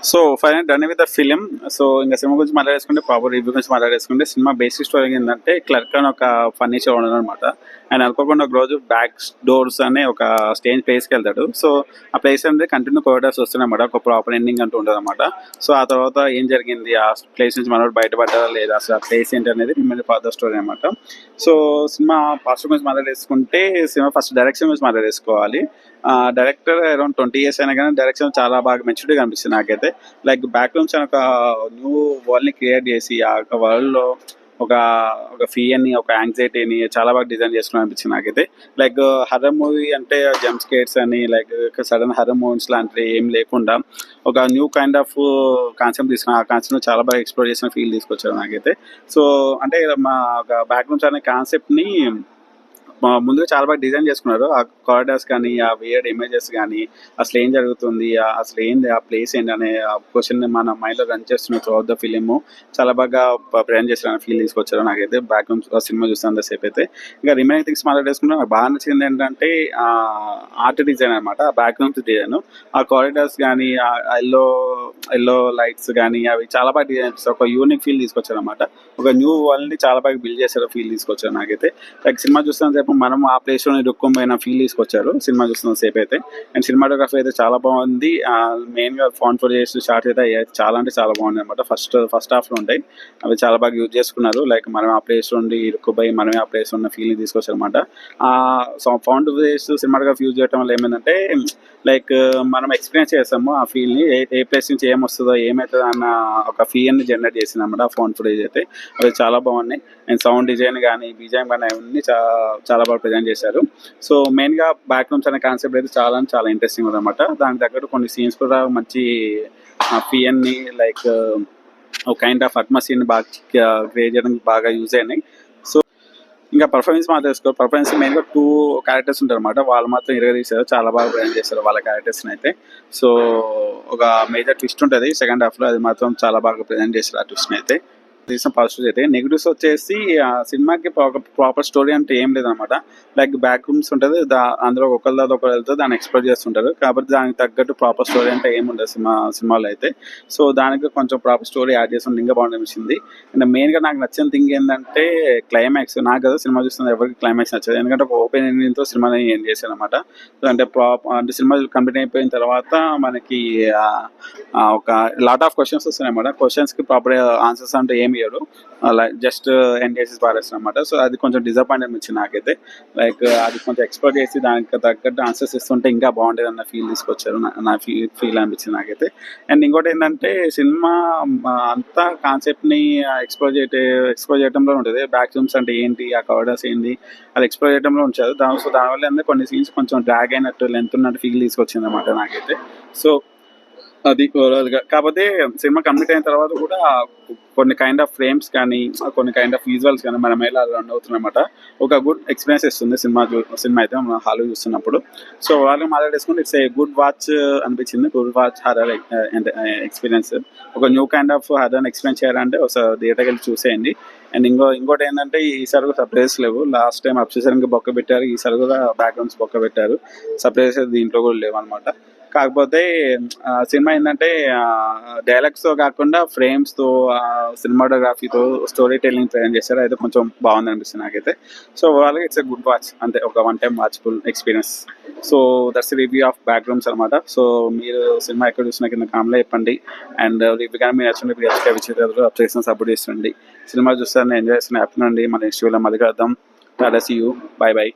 So final done with the film. So ఇంకా cinema గురించి మాట్లాడేసుకుంటే, proper review గురించి మాట్లాడేసుకుంటే, cinema basic story ఏంటంటే clerk అని ఒక ఫర్నిచర్ ఓనర్ అనమాట. ఆయన అనుకోకుండా ఒక రోజు బ్యాక్ డోర్స్ అనే ఒక స్టేజ్ ప్లేస్కి వెళ్తాడు. సో ఆ ప్లేస్ అనేది కంటిన్యూ కోరిడార్స్ వస్తున్నాయన్నమాట, ఒక ప్రాపర్ ఎండింగ్ అంటూ ఉంటుంది అనమాట. సో ఆ తర్వాత ఏం జరిగింది, ఆ ప్లేస్ నుంచి మనోడు బయటపడ్డారా లేదా, అసలు ఆ ప్లేస్ ఏంటి అనేది రిమైన్ ఫాదర్ స్టోరీ అనమాట. సో సినిమా పాస్ట్ గురించి మాట్లాడేసుకుంటే, సినిమా ఫస్ట్ డైరెక్షన్ గురించి మాట్లాడేసుకోవాలి. డైరెక్టర్ అరౌండ్ 20 years అయినా కానీ డైరెక్షన్ చాలా బాగా మెచ్యూర్డ్గా అనిపిస్తుంది నాకైతే. లైక్ బ్యాక్ నుంచి ఒక న్యూ వరల్డ్ని క్రియేట్ చేసి ఆ ఒక వరల్డ్లో ఒక ఒక ఫియర్ని, ఒక యాంగ్జైటీని చాలా బాగా డిజైన్ చేసుకుని అనిపించింది నాకైతే. లైక్ హర్రర్ మూవీ అంటే జంప్ స్కేట్స్ అని, లైక్ సడన్ హర్రర్ మూవీస్ లాంటివి ఏం లేకుండా ఒక న్యూ కైండ్ ఆఫ్ కాన్సెప్ట్ తీసుకుని ఆ కాన్సెప్ట్ని చాలా బాగా ఎక్స్ప్లోర్ చేసిన ఫీల్ తీసుకొచ్చారు నాకైతే. సో అంటే మా ఒక బ్యాక్ నుంచి అనే కాన్సెప్ట్ని ముందుగా చాలా బాగా డిజైన్ చేసుకున్నారు. ఆ కారిడార్స్ కానీ, ఆ వియర్డ్ ఇమేజెస్ కానీ, అసలు ఏం జరుగుతుంది, అసలు ఏంది ఆ ప్లేస్ ఏంటి అనే ఆ క్వశ్చన్ మన మైండ్లో రన్ చేస్తున్న త్రూ అవుట్ ద ఫిలిం చాలా బాగా ప్రజెంట్ చేసిన ఫీల్ తీసుకొచ్చారు నాకైతే బ్యాక్గ్రౌండ్ సినిమా చూస్తున్నంతసేపు అయితే. ఇంకా రిమైనింగ్ థింగ్స్ మాట్లాడేసుకుంటే నాకు బాగా నచ్చింది ఏంటంటే ఆర్ట్ డిజైన్ అనమాట. ఆ బ్యాక్గ్రౌండ్ డిజైన్, ఆ కారిడార్స్ కానీ, ఆ ఎల్లో ఎల్లో లైట్స్ కానీ అవి చాలా బాగా డిజైన్ చేస్తారు. ఒక యూనిక్ ఫీల్ తీసుకొచ్చారు అనమాట. ఒక న్యూ వరల్డ్ని చాలా బాగా బిల్డ్ చేశారు ఫీల్ తీసుకొచ్చారు నాకైతే. లైక్ సినిమా చూస్తున్న సేపు మనం ఆ ప్లేస్లో ఇరుక్కోపోయిన ఫీల్ తీసుకొచ్చారు సినిమా చూస్తున్న సేపు అయితే. అండ్ సినిమాటోగ్రఫీ అయితే చాలా బాగుంది. మెయిన్గా ఫోన్ ఫోర్ చేసి షార్ట్స్ అయితే చాలా అంటే చాలా బాగుంది అనమాట. ఫస్ట్ హాఫ్లో ఉంటాయి, అవి చాలా బాగా యూజ్ చేసుకున్నారు. లైక్ మనం ఆ ప్లేస్ నుండి ఇరుక్కుపోయి మనమే ఆ ప్లేస్ ఉన్న ఫీల్ని తీసుకొచ్చారు అనమాట. ఫౌండ్ వేస్ సినిమాటోగ్రఫీ యూజ్ చేయడం వల్ల ఏమైందంటే, లైక్ మనం ఎక్స్పీరియన్స్ చేస్తాము ఆ ఫీల్ని, ఏ ప్లేస్ నుంచి ఏమొస్తుందో ఏమవుతుందో అన్న ఒక ఫీల్ని జనరేట్ చేసింది అనమాట ఆ ఫౌండ్ ఫుటేజ్ అయితే. అవి చాలా బాగున్నాయి. అండ్ సౌండ్ డిజైన్ కానీ, బీజాయం కానీ అవన్నీ చాలా బాగా ప్రజెంట్ చేశారు. సో మెయిన్గా బ్యాక్ రూమ్స్ అనే కాన్సెప్ట్ అయితే చాలా ఇంట్రెస్టింగ్ ఉందన్నమాట. దానికి తగ్గట్టు కొన్ని సీన్స్ కూడా మంచి ఫియర్ని, లైక్ ఒక కైండ్ ఆఫ్ అట్మాస్ఫియర్ని బాగా క్రియేట్ చేయడానికి బాగా యూజ్ అయినాయి. సో ఇంకా పర్ఫార్మెన్స్ మాత్రం పర్ఫార్మెన్స్ మెయిన్గా 2 క్యారెక్టర్స్ ఉంటారు అనమాట. వాళ్ళు మాత్రం ఇరగదీశారు, చాలా బాగా ప్రజెంట్ చేశారు వాళ్ళ క్యారెక్టర్స్ని అయితే. సో ఒక మేజర్ ట్విస్ట్ ఉంటుంది సెకండ్ హాఫ్లో, అది మాత్రం చాలా బాగా ప్రజెంట్ చేశారు ఆ ట్విస్ట్ని అయితే. తీసిన పాజిటివ్స్ అయితే. నెగిటివ్స్ వచ్చేసి ఆ సినిమాకి ప్రాపర్ స్టోరీ అంటే ఏం లేదనమాట. లైక్ బ్యాక్ రూమ్స్ ఉంటుంది, అందులో ఒకళ్ళు వెళ్తే దాన్ని ఎక్స్ప్లోర్ చేస్తుంటారు. కాబట్టి దానికి తగ్గట్టు ప్రాపర్ స్టోరీ అంటే ఏముండదు సినిమాలో అయితే. సో దానికి కొంచెం ప్రాపర్ స్టోరీ యాడ్ చేసి ఇంకా బాగుంది. అండ్ మెయిన్గా నాకు నచ్చిన థింగ్ ఏంటంటే క్లైమాక్స్. నాకు కదా సినిమా చూస్తుంది ఎవరికి క్లైమాక్స్ నచ్చదు, ఎందుకంటే ఒక ఓపెన్ ఎండింగ్తో సినిమాని ఏం చేశాను అనమాట. అంటే సినిమా కంప్లీట్ అయిపోయిన తర్వాత మనకి ఒక లాట్ ఆఫ్ క్వశ్చన్స్ వస్తున్నాయి అన్నమాట. క్వశ్చన్స్కి ప్రాపర్ ఆన్సర్స్ అంటే ఏమి ఇవ్వరు, జస్ట్ ఎండ్ చేసి పారేస్తారు అనమాట. సో అది కొంచెం డిసప్పాయింట్ అనిపించింది నాకైతే. లైక్ అది కొంచెం ఎక్స్ప్లోర్ చేసి దానికి తగ్గట్టు ఆన్సర్స్ ఇస్తుంటే ఇంకా బాగుండేది అన్న ఫీల్ తీసుకొచ్చారు, నా ఫీల్ అనిపించింది నాకైతే. అండ్ ఇంకోటి ఏంటంటే సినిమా అంతా కాన్సెప్ట్ని ఎక్స్ప్లోర్ చేయడంలో ఉంటుంది. బ్యాక్ రూమ్స్ అంటే ఏంటి, ఆ కవర్డర్స్ ఏంటి, అది ఎక్స్ప్లోర్ చేయడంలో ఉంచారు. దానివల్ల ఏంటంటే కొన్ని సీన్స్ కొంచెం డ్రాగ్ అయినట్టు, లెంత్ ఉన్నట్టు ఫీల్ తీసుకొచ్చింది అనమాట నాకైతే. సో అది ఓవరాల్గా. కాకపోతే సినిమా కంప్లీట్ అయిన తర్వాత కూడా కొన్ని కైండ్ ఆఫ్ ఫ్రేమ్స్ కానీ, కొన్ని కైండ్ ఆఫ్ విజువల్స్ కానీ మన మీద రన్ అవుతుందన్నమాట. ఒక గుడ్ ఎక్స్పీరియన్స్ ఇస్తుంది సినిమా అయితే మనం హాల్లో చూస్తున్నప్పుడు. సో వాళ్ళు మాట్లాడేసుకుంటే ఇట్స్ ఏ గుడ్ వాచ్ అనిపించింది. Good watch horror experience. ఒక new kind of horror experience చేయాలంటే ఒకసారి థియేటర్కి వెళ్ళి చూసేయండి. అండ్ ఇంకోటి ఏంటంటే ఈసారి కూడా సర్ప్రైజెస్ లేవు. లాస్ట్ టైం అప్సెసర్కి బొక్క పెట్టారు, ఈసారి కూడా బ్యాక్గ్రౌండ్స్ బొక్క పెట్టారు. సర్ప్రైజెస్ దీంట్లో కూడా లేవు అనమాట. కాకపోతే సినిమా ఏంటంటే డైలాగ్స్తో కాకుండా ఫ్రేమ్స్తో, సినిమాటోగ్రఫీతో స్టోరీ టెల్లింగ్ ప్రజెంట్ చేశారు. అయితే కొంచెం బాగుంది అనిపిస్తుంది నాకైతే. సో ఓవరాల్గా ఇట్స్ ఎ గుడ్ వాచ్, అంతే, ఒక one time watchful experience. So that's review of back rooms అనమాట. సో మీరు సినిమా ఎక్కడ చూసినా కింద కామెంట్లో చెప్పండి. అండ్ రివ్యూ కానీ మీరు నచ్చిన విచిత్ర అప్డేట్స్ సపోర్ట్ చేస్తుండండి. సినిమా చూస్తారని ఎంజాయ్ చేస్తున్న హ్యాపీ నుండి మన నెక్స్ట్ వీడియోలో మళ్ళీ కలుద్దాం. టాటా సీ యూ, బై బై,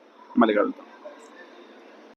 మళ్ళీ కలుద్దాం.